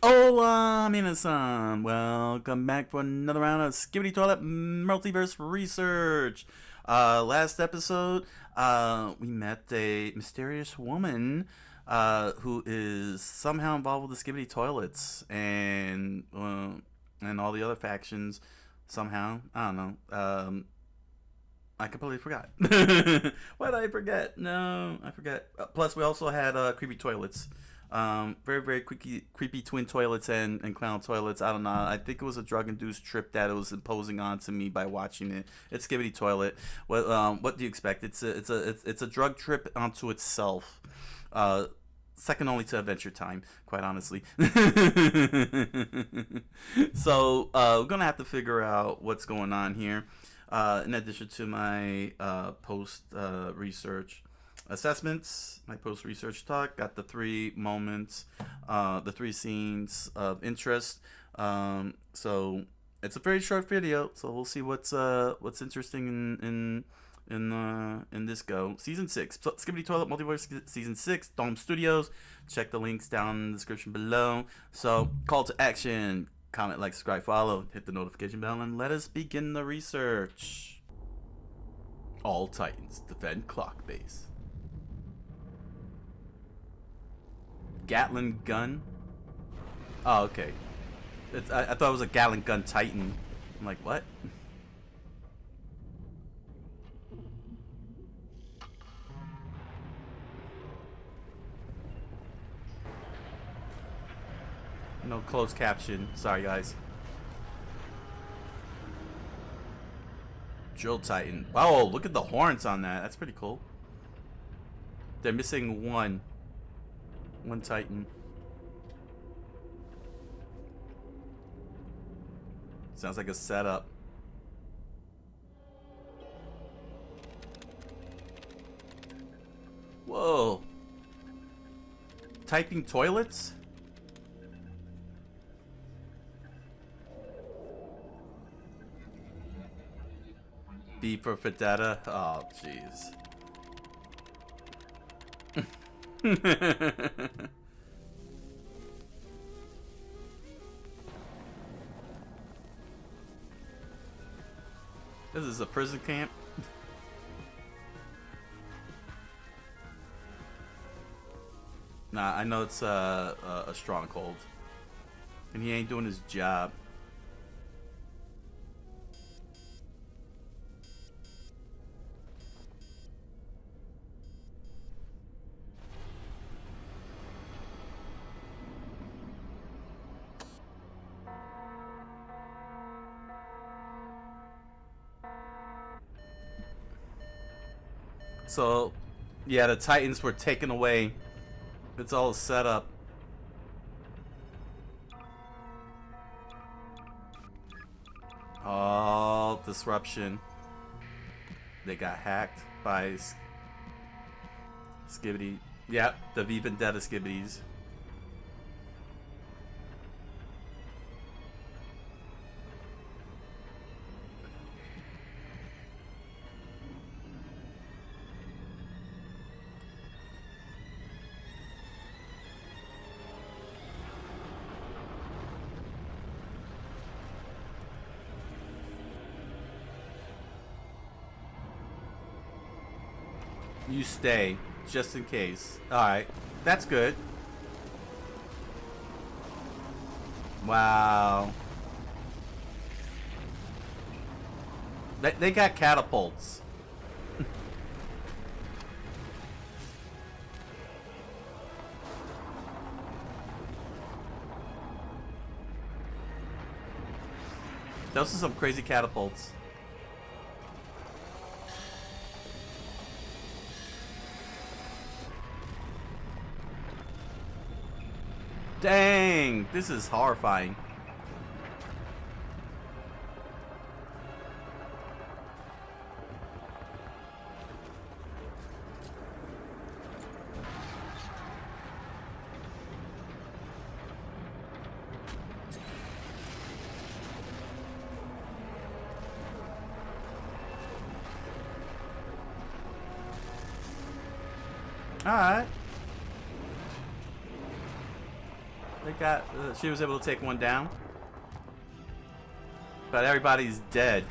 Hola, minasan! Welcome back for another round of Skibidi Toilet Multiverse research. Last episode, we met a mysterious woman who is somehow involved with the Skibidi Toilets and all the other factions. Somehow, I don't know. I completely forgot. Why did I forget? No, I forgot. Plus, we also had creepy toilets. Very creepy twin toilets and clown toilets. I don't know. I think it was a drug induced trip that it was imposing onto me by watching it. It's Skibidi Toilet. What do you expect? It's a drug trip onto itself. Second only to Adventure Time, quite honestly. So we're gonna have to figure out what's going on here. In addition to my post research assessments, my post research talk, got the three moments, the three scenes of interest. So it's a very short video, so we'll see what's interesting in this go. Season 6, Skibidi Toilet Multiverse Season 6, Dome Studios. Check the links down in the description below. So, call to action. Comment, like, subscribe, follow, hit the notification bell, and let us begin the research. All Titans defend clock base. Gatling gun? Oh, okay. I thought it was a Gatling gun Titan. I'm like, what? No closed caption. Sorry, guys. Drill Titan. Wow, look at the horns on that. That's pretty cool. They're missing one. One Titan. Sounds like a setup. Whoa. Typing toilets? B for Fedetta? Oh, jeez. This is a prison camp? Nah, I know it's a stronghold. And he ain't doing his job. So, yeah, the Titans were taken away. It's all set up. Oh, disruption. They got hacked by Skibidi. Yep, the V Vendetta Skibidis. You stay, just in case. Alright, that's good. Wow. They got catapults. Those are some crazy catapults. Dang, this is horrifying. Alright. They got. She was able to take one down, but everybody's dead.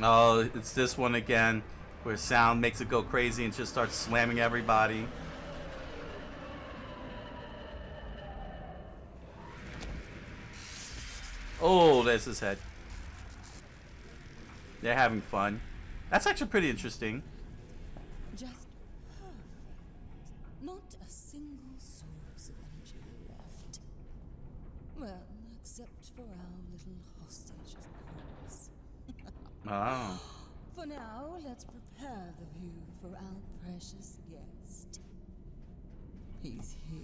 Oh, it's this one again, where sound makes it go crazy and just starts slamming everybody. Oh, there's his head. They're having fun. That's actually pretty interesting. Just perfect. Not a single source of energy left. Well, except for our little hostage, of course. Oh. For now, let's prepare the view for our precious guest. He's here.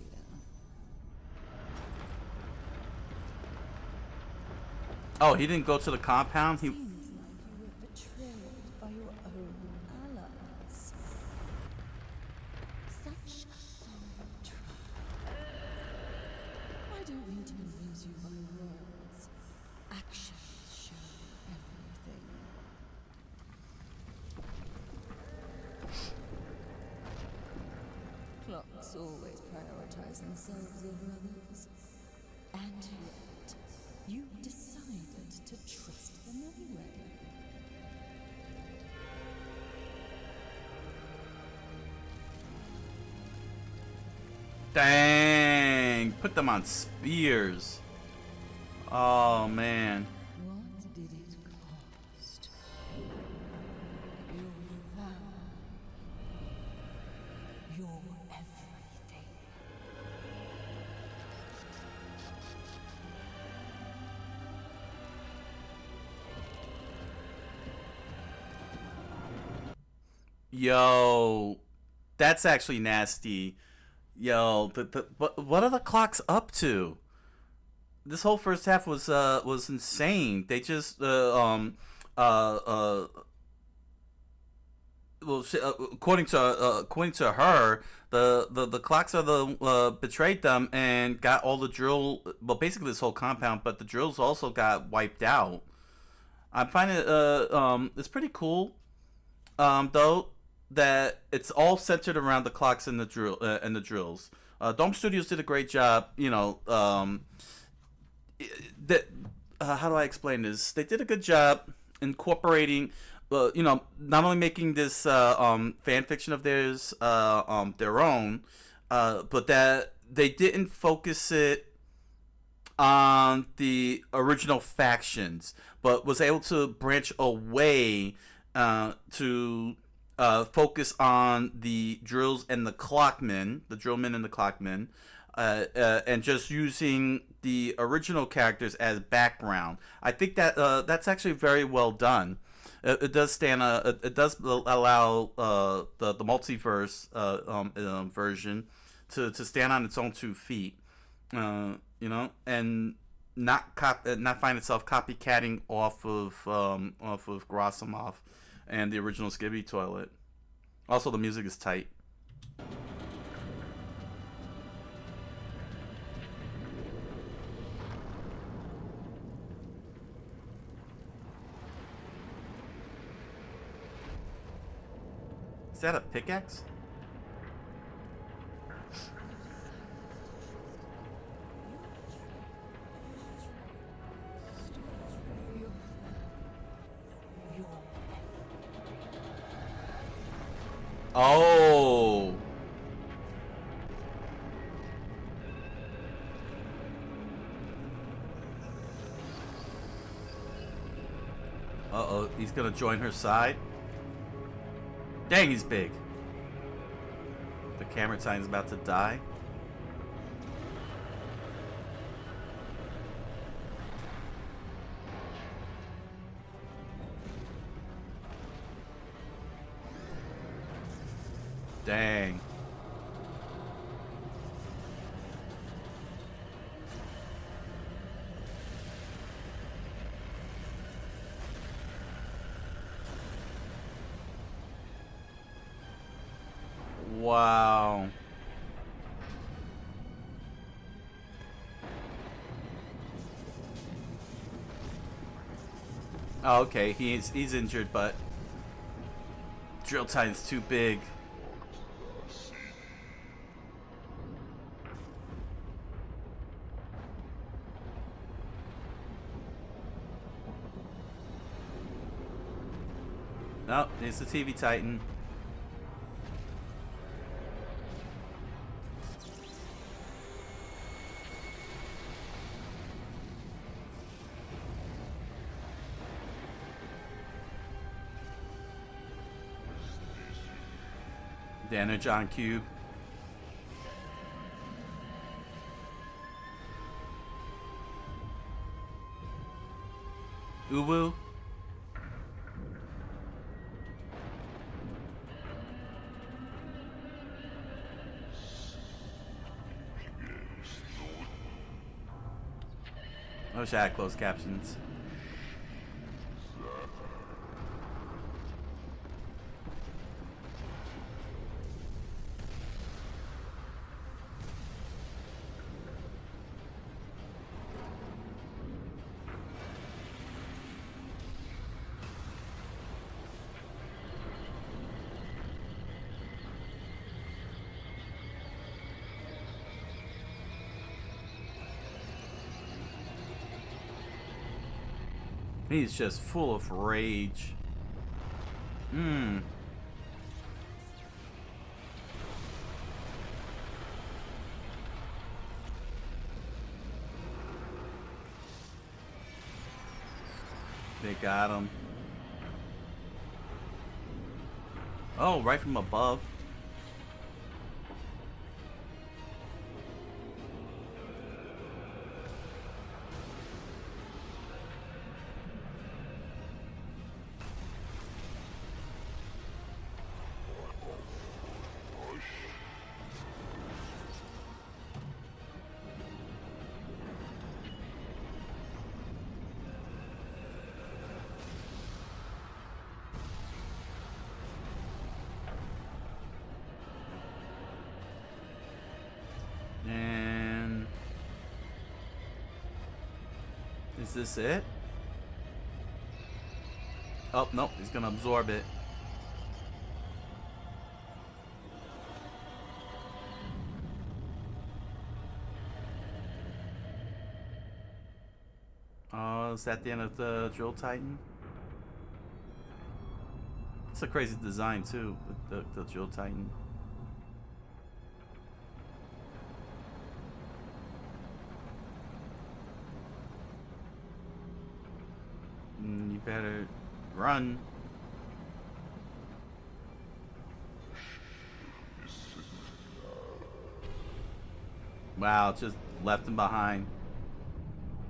Oh, he didn't go to the compound? He... Seems like you were betrayed by your own allies. Such a sorry trap. I don't need to convince you by words. Actions show everything. Clocks always prioritize themselves over others. And yet, you decided to trust them anyway. Dang! Put them on spears. Oh, man. What did it cost? Your vow. Your everything. Yo, that's actually nasty. Yo, what are the clocks up to? This whole first half was insane. They just well, according to her, the clocks are the betrayed them and got all the drill. Well, basically this whole compound, but the drills also got wiped out. I find it it's pretty cool, though, that it's all centered around the clocks and the drills. Dome Studios did a great job. You know, that how do I explain this? They did a good job incorporating, you know, not only making this fan fiction of theirs their own, but that they didn't focus it on the original factions, but was able to branch away to focus on the drills and the clockmen, the drillmen and the clockmen, and just using the original characters as background. I think that that's actually very well done. It does stand. It does allow the multiverse version to stand on its own 2 feet. You know, and not find itself copycatting off of Gerasimov and the original Skibidi Toilet. Also, the music is tight. Is that a pickaxe? Oh. Uh-oh, he's gonna join her side. Dang, he's big. The camera time's about to die. Dang. Wow. Oh, okay. He's injured, but Drill Titan's too big. Oh, it's the TV Titan. The Energon Cube. Uwu. I wish I had closed captions. He's just full of rage. They got him. Oh, right from above. And is this it? Oh, nope, he's gonna absorb it. Oh, is that the end of the Drill Titan? It's a crazy design too, with the Drill Titan. You better run. Wow, just left him behind.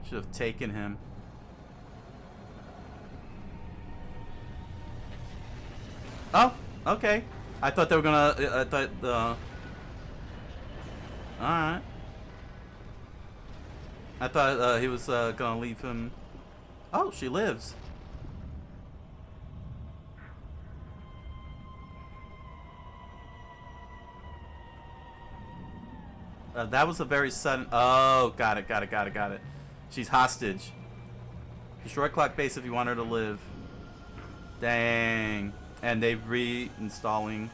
Should have taken him. Oh, okay. I thought they were gonna. I thought the. Alright. I thought he was gonna leave him. Oh, she lives. That was a very sudden. Oh, got it, got it, got it, got it. She's hostage. Destroy clock base if you want her to live. Dang. And they're reinstalling.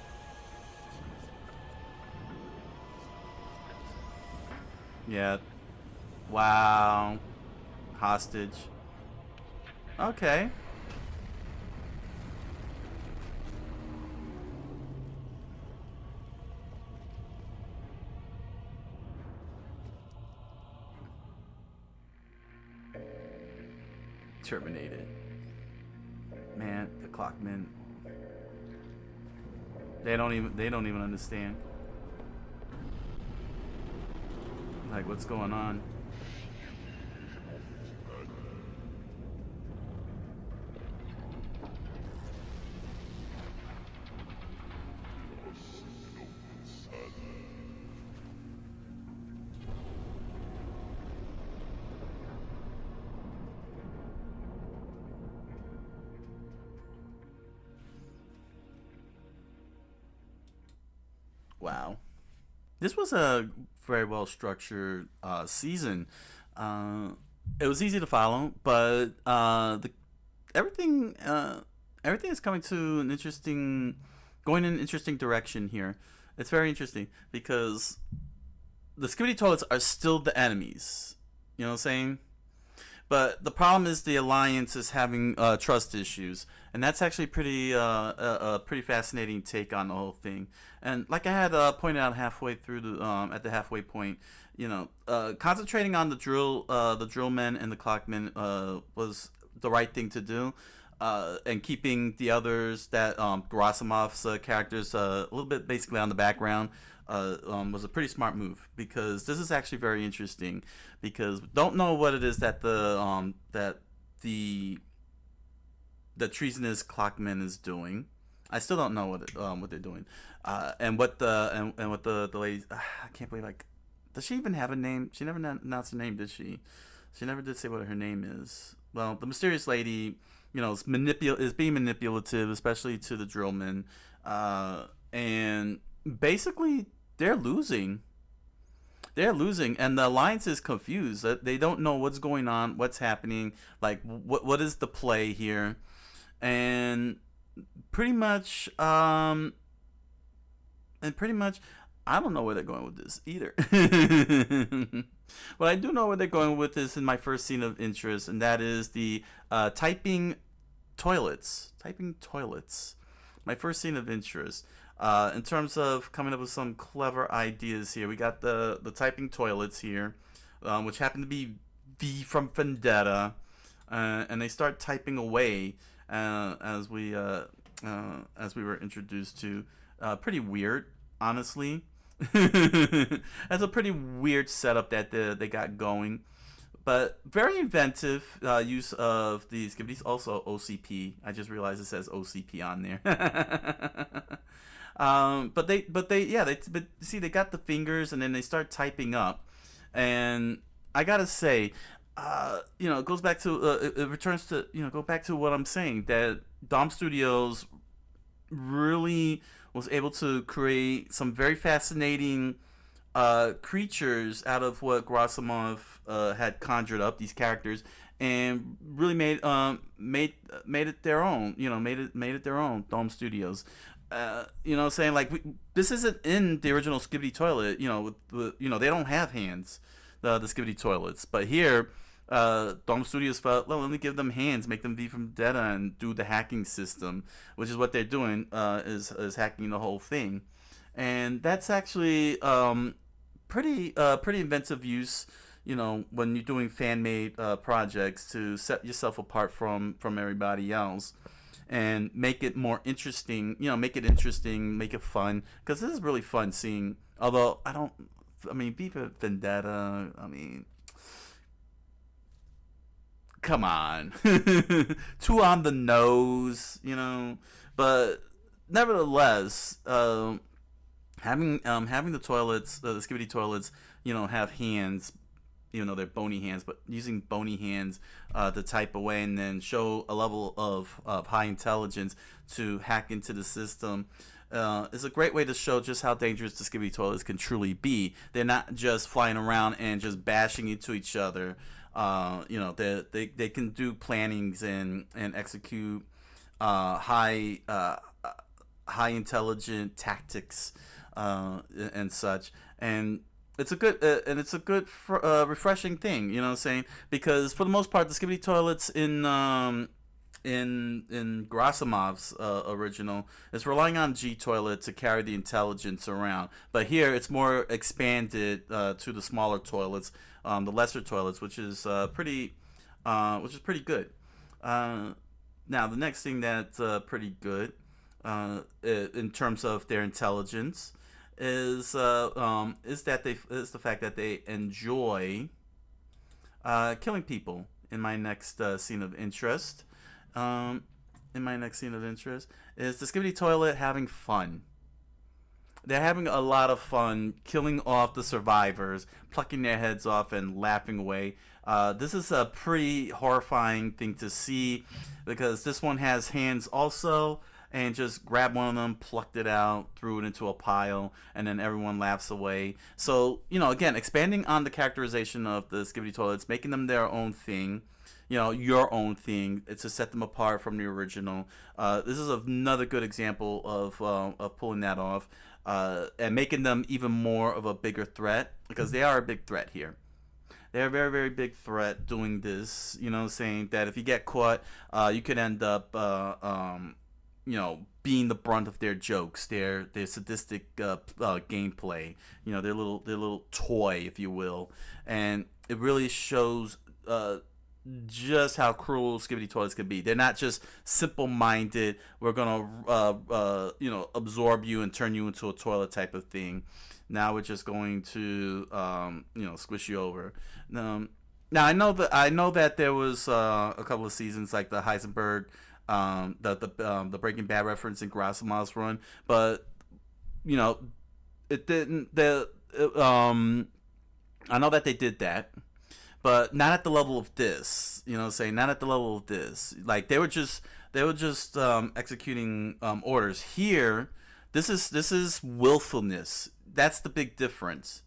Yeah. Wow. Hostage. Okay. Terminated. Man, the clockmen. They don't even understand. Like, what's going on? Wow. This was a very well structured season. It was easy to follow, but everything everything is coming to going in an interesting direction here. It's very interesting because the Skibidi Toilets are still the enemies. You know what I'm saying? But the problem is the alliance is having trust issues, and that's actually a pretty fascinating take on the whole thing. And like I had pointed out halfway through at the halfway point, concentrating on the drill men and the clockmen was the right thing to do. And keeping the others, that Gerasimov's characters, a little bit basically on the background, was a pretty smart move, because this is actually very interesting, because we don't know what it is that the treasonous clockman is doing. I still don't know what they're doing, and what the lady. I can't believe, like, does she even have a name? She never announced her name, did she? She never did say what her name is. Well, the mysterious lady, is being manipulative, especially to the drillmen, and basically they're losing. They're losing, and the alliance is confused. They don't know what's going on, what's happening, like what is the play here, and pretty much, I don't know where they're going with this either. What I do know where they're going with this in my first scene of interest, and that is the typing toilets. Typing toilets. My first scene of interest. In terms of coming up with some clever ideas here, we got the typing toilets here, which happen to be V from Vendetta, and they start typing away as we were introduced to. Pretty weird, honestly. That's a pretty weird setup that they got going, but very inventive use of the Skibidis. Also OCP. I just realized it says OCP on there. But see, they got the fingers, and then they start typing up, and I gotta say, it goes back to it returns to go back to what I'm saying, that Dom Studios really was able to create some very fascinating creatures out of what Gerasimov had conjured up, these characters, and really made it their own. Made it their own. Dome Studios. Saying, like, this isn't in the original Skibidi Toilet. They don't have hands, the Skibidi Toilets, but here. Dome Studios felt, well, let me give them hands, make them be from Vendetta, and do the hacking system, which is what they're doing, is hacking the whole thing, and that's actually pretty inventive use, when you're doing fan made projects, to set yourself apart from everybody else, and make it more interesting. Make it interesting, make it fun, because this is really fun seeing. Although V for Vendetta, come on. Too on the nose, but nevertheless, having the toilets, the Skibidi Toilets, have hands, they're bony hands, but using bony hands to type away, and then show a level of high intelligence to hack into the system, is a great way to show just how dangerous the Skibidi Toilets can truly be. They're not just flying around and just bashing into each other. They can do plannings and execute high intelligent tactics and such, and it's a good refreshing thing, what I'm saying, because for the most part the Skibidi Toilets in Gerasimov's original is relying on G Toilet to carry the intelligence around, but here it's more expanded to the smaller toilets, the lesser toilets, which is pretty good. Now the next thing that's pretty good in terms of their intelligence is the fact that they enjoy killing people. In my next scene of interest, is the Skibidi Toilet having fun. They're having a lot of fun killing off the survivors, plucking their heads off and laughing away. This is a pretty horrifying thing to see, because this one has hands also, and just grabbed one of them, plucked it out, threw it into a pile, and then everyone laughs away. So, again, expanding on the characterization of the Skibidi Toilets, making them their own thing, your own thing, to set them apart from the original. This is another good example of pulling that off, and making them even more of a bigger threat, because they are a big threat here. They're a very, very big threat doing this, saying that if you get caught, you could end up, being the brunt of their jokes, their sadistic gameplay, their little toy, if you will. And it really shows just how cruel Skibidi Toilets can be. They're not just simple-minded, we're going to, absorb you and turn you into a toilet type of thing. Now we're just going to, squish you over. Now I know that there was a couple of seasons like the Heisenberg, the Breaking Bad reference in Gerasimov's run, but it didn't. I know that they did that, but not at the level of this. Not at the level of this. Like they were just executing orders. Here, this is willfulness. That's the big difference.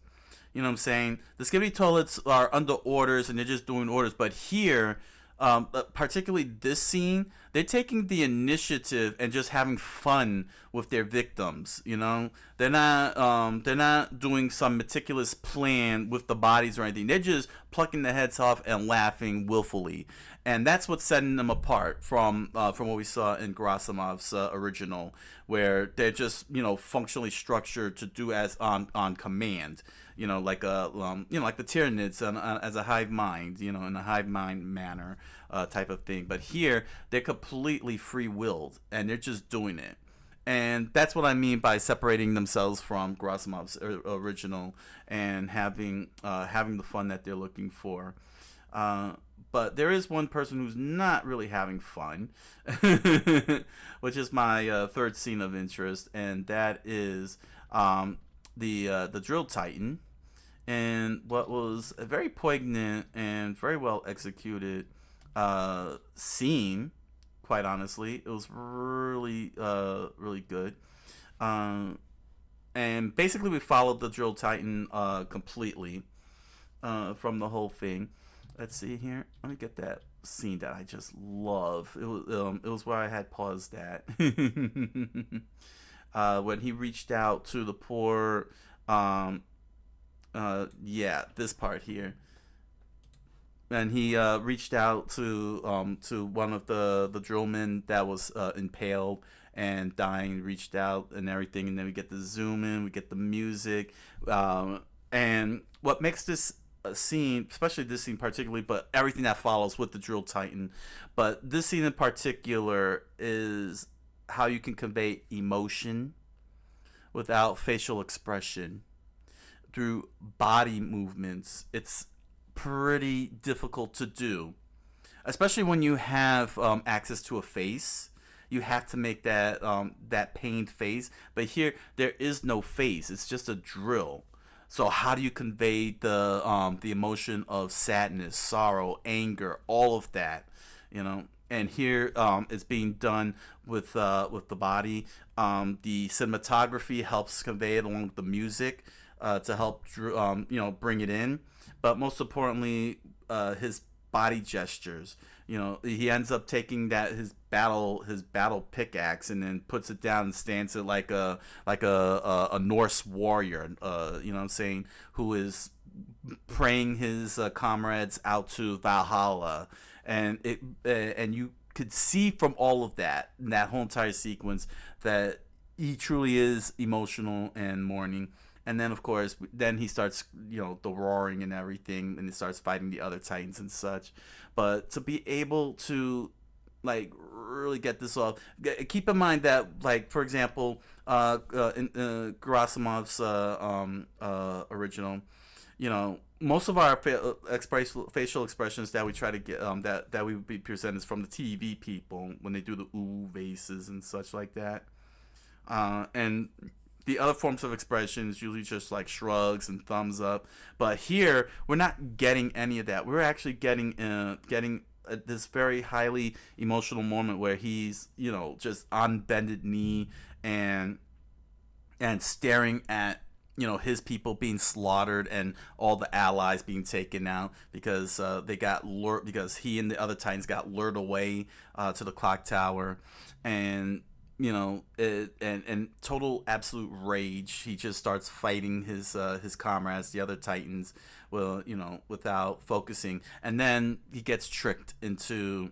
You know what I'm saying? The Skibidi Toilets are under orders and they're just doing orders. But here, particularly this scene, they're taking the initiative and just having fun with their victims. They're not doing some meticulous plan with the bodies or anything. They're just plucking the heads off and laughing willfully. And that's what's setting them apart from what we saw in Gerasimov's original, where they're just functionally structured to do as on command, like like the Tyranids as a hive mind, in a hive mind manner type of thing. But here they're completely free willed and they're just doing it. And that's what I mean by separating themselves from Gerasimov's original and having the fun that they're looking for. But there is one person who's not really having fun, which is my third scene of interest, and that is the Drill Titan. And what was a very poignant and very well executed scene, quite honestly. It was really, really good. And basically we followed the Drill Titan completely from the whole thing. Let's see here. Let me get that scene that I just love. It was where I had paused at. When he reached out to the poor, this part here. And he reached out to one of the drillmen that was impaled and dying. Reached out and everything, and then we get the zoom in, we get the music, and what makes this scene, especially this scene particularly, but everything that follows with the Drill Titan, but this scene in particular is how you can convey emotion without facial expression through body movements. It's pretty difficult to do, especially when you have access to a face. You have to make that pained face, but here there is no face. It's just a drill. So how do you convey the emotion of sadness, sorrow, anger, all of that, And here it's being done with the body. The cinematography helps convey it along with the music to help bring it in. But most importantly, his body gestures. He ends up taking his battle pickaxe and then puts it down and stands it like a Norse warrior. What I'm saying, who is praying his comrades out to Valhalla, and you could see from all of that in that whole entire sequence that he truly is emotional and mourning. And then, of course, he starts, the roaring and everything, and he starts fighting the other Titans and such. But to be able to, really get this off, keep in mind that, for example, in Gerasimov's original, most of our facial expressions that we try to get, that we would be presented from the TV people when they do the ooh faces and such like that. And the other forms of expression is usually just like shrugs and thumbs up. But here, we're not getting any of that. We're actually getting this very highly emotional moment where he's, just on bended knee and staring at, his people being slaughtered and all the allies being taken out because they got lured, because he and the other Titans got lured away to the clock tower. And and total absolute rage, he just starts fighting his comrades, the other Titans, well, without focusing. And then he gets tricked into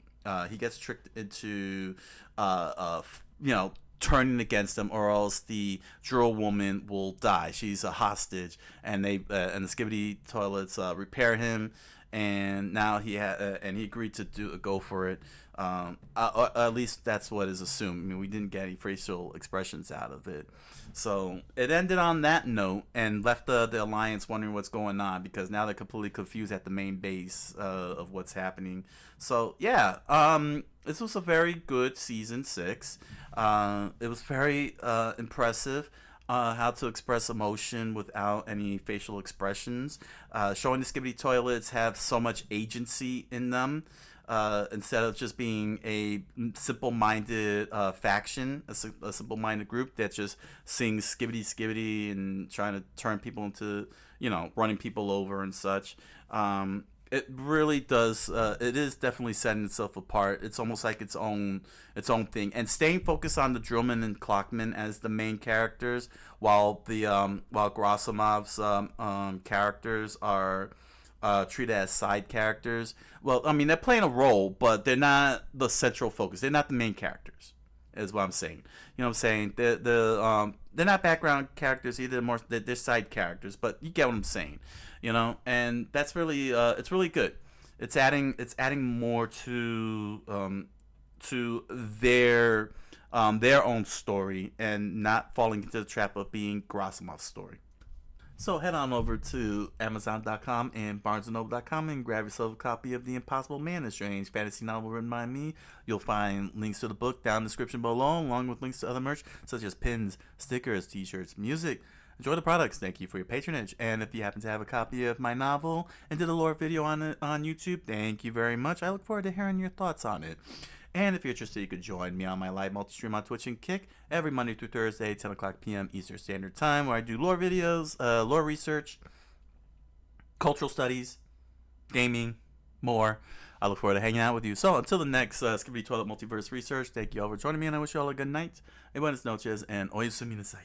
turning against them, or else the drill woman will die. She's a hostage, and the Skibidi Toilets repair him, and now he agreed to go for it. At least that's what is assumed. I mean, we didn't get any facial expressions out of it, so it ended on that note and left the Alliance wondering what's going on, because now they're completely confused at the main base of what's happening. So yeah, this was a very good season 6. It was very impressive. How to express emotion without any facial expressions, showing the Skibidi Toilets have so much agency in them, instead of just being a simple-minded faction, a simple-minded group that just sings skibbity skibbity and trying to turn people into, running people over and such. It really does. It is definitely setting itself apart. It's almost like its own thing, and staying focused on the Drillman and Clockman as the main characters, while Grasimov's characters are treated as side characters. Well, I mean, they're playing a role, but they're not the central focus. They're not the main characters, is what I'm saying. You know what I'm saying? They're not background characters either. They're side characters, but you get what I'm saying. And that's really it's really good. It's adding more to their own story, and not falling into the trap of being Grasimov's story. So head on over to Amazon.com and BarnesandNoble.com and grab yourself a copy of The Impossible Man, a strange fantasy novel written by me. You'll find links to the book down in the description below, along with links to other merch such as pins, stickers, t-shirts, music. Enjoy the products. Thank you for your patronage. And if you happen to have a copy of my novel and did a lore video on it on YouTube, thank you very much. I look forward to hearing your thoughts on it. And if you're interested, you could join me on my live multi-stream on Twitch and Kick every Monday through Thursday, 10 o'clock p.m. Eastern Standard Time, where I do lore videos, lore research, cultural studies, gaming, more. I look forward to hanging out with you. So until the next Skibidi Toilet Multiverse research, thank you all for joining me, and I wish you all a good night, buenas noches, and oyasumi nasai.